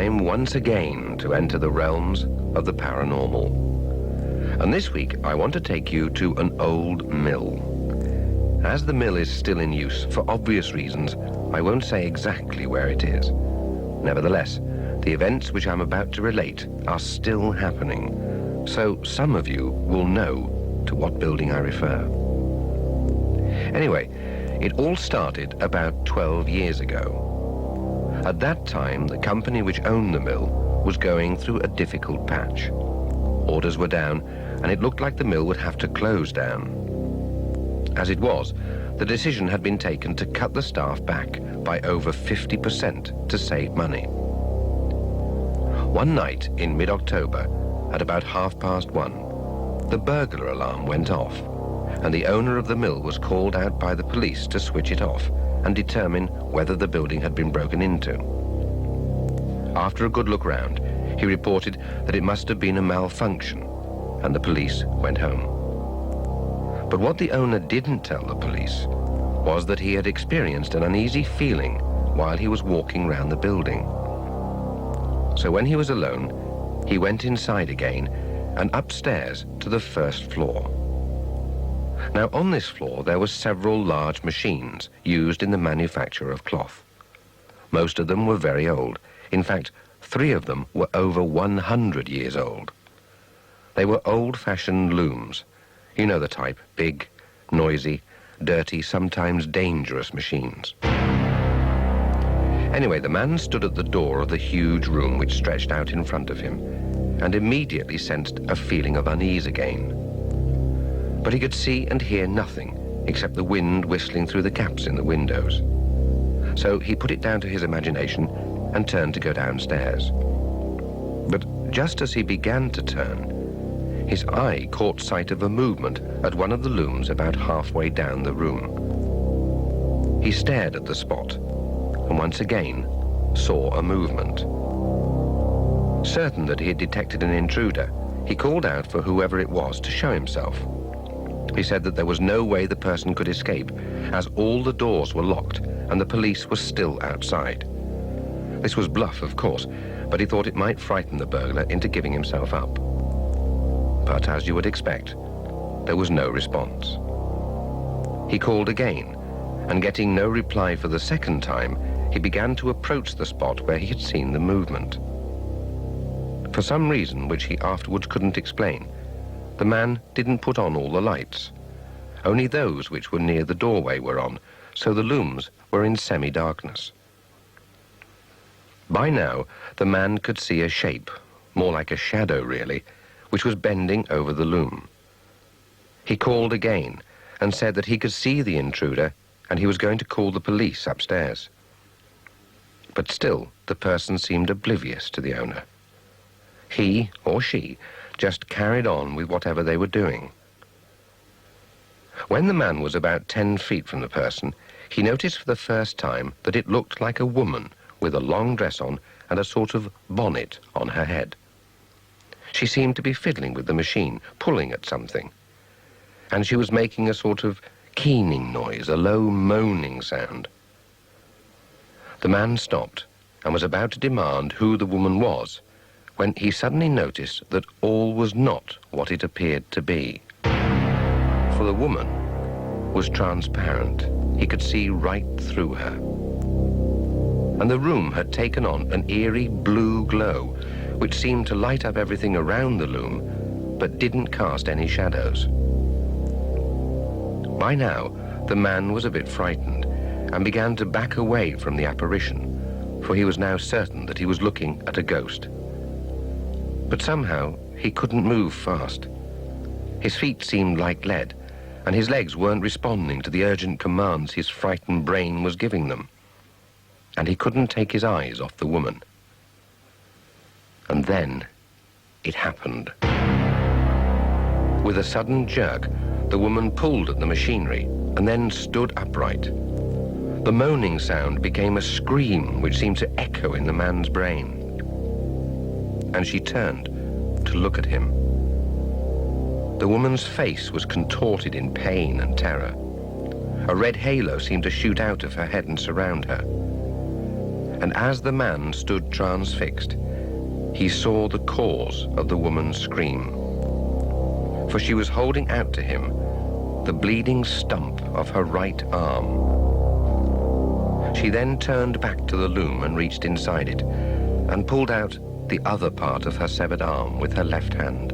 time once again to enter the realms of the paranormal. And this week I want to take you to an old mill. As the mill is still in use, for obvious reasons, I won't say exactly where it is. Nevertheless, the events which I'm about to relate are still happening, so some of you will know to what building I refer. Anyway, it all started about 12 years ago. At that time, the company which owned the mill was going through a difficult patch. Orders were down, and it looked like the mill would have to close down. As it was, the decision had been taken to cut the staff back by over 50% to save money. One night in mid-October, at about 1:30, the burglar alarm went off, and the owner of the mill was called out by the police to switch it off and determine whether the building had been broken into. After a good look round, he reported that it must have been a malfunction, and the police went home. But what the owner didn't tell the police was that he had experienced an uneasy feeling while he was walking round the building. So when he was alone, he went inside again and upstairs to the first floor. Now, on this floor, there were several large machines used in the manufacture of cloth. Most of them were very old. In fact, 3 of them were over 100 years old. They were old-fashioned looms. You know the type, big, noisy, dirty, sometimes dangerous machines. Anyway, the man stood at the door of the huge room which stretched out in front of him, and immediately sensed a feeling of unease again. But he could see and hear nothing except the wind whistling through the gaps in the windows. So he put it down to his imagination and turned to go downstairs. But just as he began to turn, his eye caught sight of a movement at one of the looms about halfway down the room. He stared at the spot and once again saw a movement. Certain that he had detected an intruder, he called out for whoever it was to show himself. He said that there was no way the person could escape, as all the doors were locked and the police were still outside. This was bluff, of course, but he thought it might frighten the burglar into giving himself up. But as you would expect, there was no response. He called again, and getting no reply for the second time, he began to approach the spot where he had seen the movement. For some reason which he afterwards couldn't explain, the man didn't put on all the lights. Only those which were near the doorway were on, so the looms were in semi-darkness. By now, the man could see a shape, more like a shadow really, which was bending over the loom. He called again and said that he could see the intruder and he was going to call the police upstairs. But still, the person seemed oblivious to the owner. He, or she, just carried on with whatever they were doing. When the man was about 10 feet from the person, he noticed for the first time that it looked like a woman with a long dress on and a sort of bonnet on her head. She seemed to be fiddling with the machine, pulling at something. And she was making a sort of keening noise, a low moaning sound. The man stopped and was about to demand who the woman was, when he suddenly noticed that all was not what it appeared to be. For the woman was transparent. He could see right through her. And the room had taken on an eerie blue glow, which seemed to light up everything around the loom, but didn't cast any shadows. By now, the man was a bit frightened and began to back away from the apparition, for he was now certain that he was looking at a ghost. But somehow, he couldn't move fast. His feet seemed like lead, and his legs weren't responding to the urgent commands his frightened brain was giving them. And he couldn't take his eyes off the woman. And then, it happened. With a sudden jerk, the woman pulled at the machinery and then stood upright. The moaning sound became a scream which seemed to echo in the man's brain. And she turned to look at him. The woman's face was contorted in pain and terror. A red halo seemed to shoot out of her head and surround her. And as the man stood transfixed, he saw the cause of the woman's scream. For she was holding out to him the bleeding stump of her right arm. She then turned back to the loom and reached inside it and pulled out the other part of her severed arm with her left hand.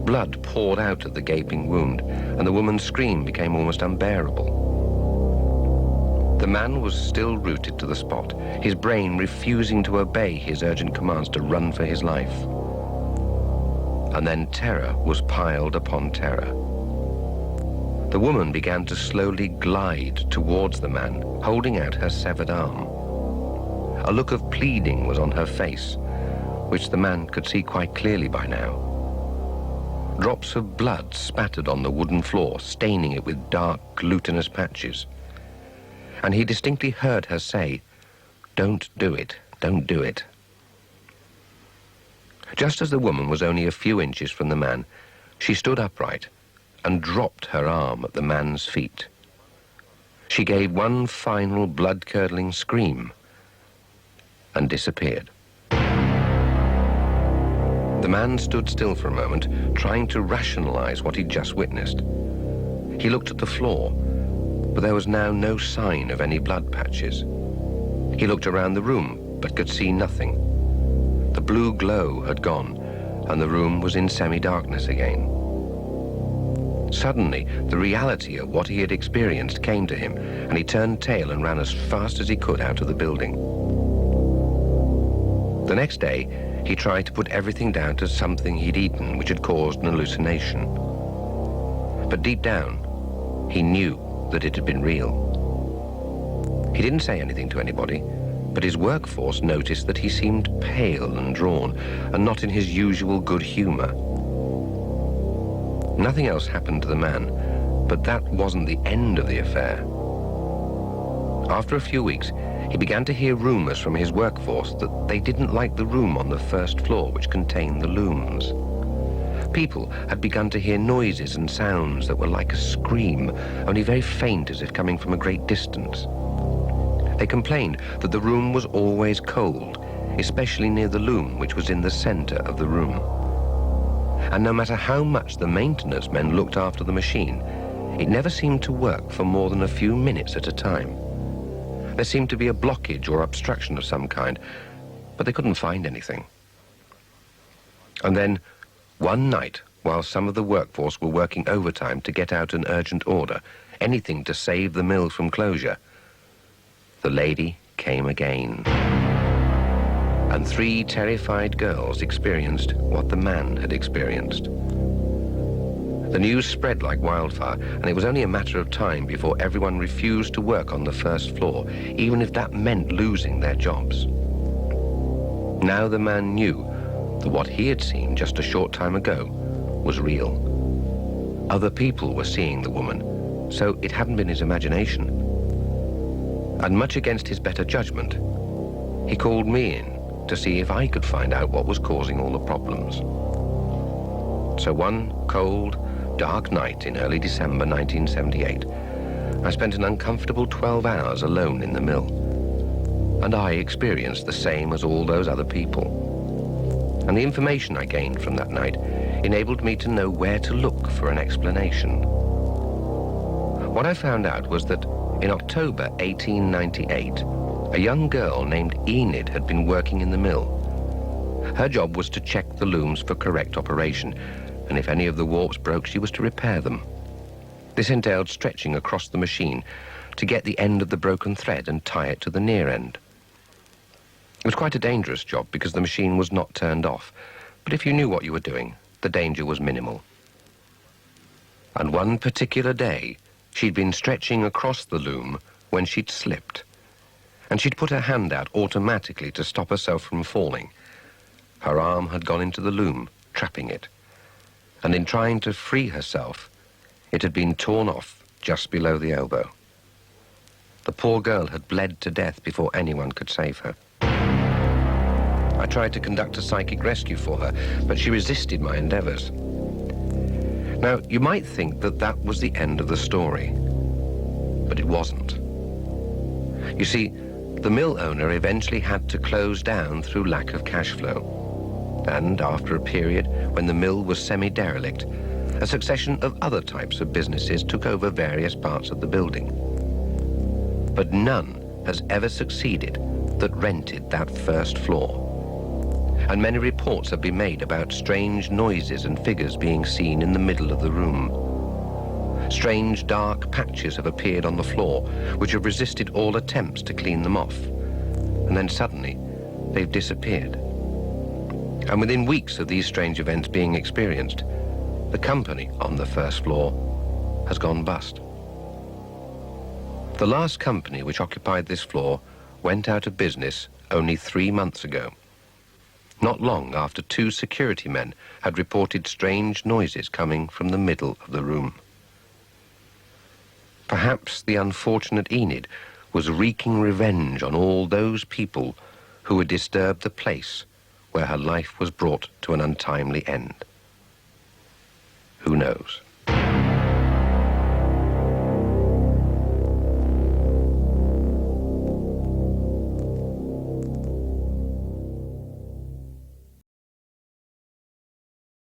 Blood poured out of the gaping wound, and the woman's scream became almost unbearable. The man was still rooted to the spot, his brain refusing to obey his urgent commands to run for his life. And then terror was piled upon terror. The woman began to slowly glide towards the man, holding out her severed arm. A look of pleading was on her face, which the man could see quite clearly by now. Drops of blood spattered on the wooden floor, staining it with dark, glutinous patches. And he distinctly heard her say, "Don't do it, don't do it." Just as the woman was only a few inches from the man, she stood upright and dropped her arm at the man's feet. She gave one final blood-curdling scream and disappeared. The man stood still for a moment, trying to rationalize what he'd just witnessed. He looked at the floor, but there was now no sign of any blood patches. He looked around the room, but could see nothing. The blue glow had gone, and the room was in semi-darkness again. Suddenly, the reality of what he had experienced came to him, and he turned tail and ran as fast as he could out of the building. The next day, he tried to put everything down to something he'd eaten which had caused an hallucination. But deep down, he knew that it had been real. He didn't say anything to anybody, but his workforce noticed that he seemed pale and drawn, and not in his usual good humor. Nothing else happened to the man, but that wasn't the end of the affair. After a few weeks, he began to hear rumors from his workforce that they didn't like the room on the first floor which contained the looms. People had begun to hear noises and sounds that were like a scream, only very faint as if coming from a great distance. They complained that the room was always cold, especially near the loom which was in the center of the room. And no matter how much the maintenance men looked after the machine, it never seemed to work for more than a few minutes at a time. There seemed to be a blockage or obstruction of some kind, but they couldn't find anything. And then, one night, while some of the workforce were working overtime to get out an urgent order, anything to save the mill from closure, the lady came again. And 3 terrified girls experienced what the man had experienced. The news spread like wildfire, and it was only a matter of time before everyone refused to work on the first floor, even if that meant losing their jobs. Now the man knew that what he had seen just a short time ago was real. Other people were seeing the woman, so it hadn't been his imagination. And much against his better judgment, he called me in to see if I could find out what was causing all the problems. So one cold, dark night in early December 1978, I spent an uncomfortable 12 hours alone in the mill. And I experienced the same as all those other people. And the information I gained from that night enabled me to know where to look for an explanation. What I found out was that in October 1898, a young girl named Enid had been working in the mill. Her job was to check the looms for correct operation, and if any of the warps broke, she was to repair them. This entailed stretching across the machine to get the end of the broken thread and tie it to the near end. It was quite a dangerous job because the machine was not turned off, but if you knew what you were doing, the danger was minimal. And one particular day, she'd been stretching across the loom when she'd slipped, and she'd put her hand out automatically to stop herself from falling. Her arm had gone into the loom, trapping it, and in trying to free herself, it had been torn off just below the elbow. The poor girl had bled to death before anyone could save her. I tried to conduct a psychic rescue for her, but she resisted my endeavors. Now, you might think that that was the end of the story, but it wasn't. You see, The mill owner eventually had to close down through lack of cash flow. And after a period when the mill was semi-derelict, a succession of other types of businesses took over various parts of the building. But none has ever succeeded that rented that first floor. And many reports have been made about strange noises and figures being seen in the middle of the room. Strange dark patches have appeared on the floor, which have resisted all attempts to clean them off. And then suddenly, they've disappeared. And within weeks of these strange events being experienced, the company on the first floor has gone bust. The last company which occupied this floor went out of business only 3 months ago, not long after 2 security men had reported strange noises coming from the middle of the room. Perhaps the unfortunate Enid was wreaking revenge on all those people who had disturbed the place where her life was brought to an untimely end. Who knows?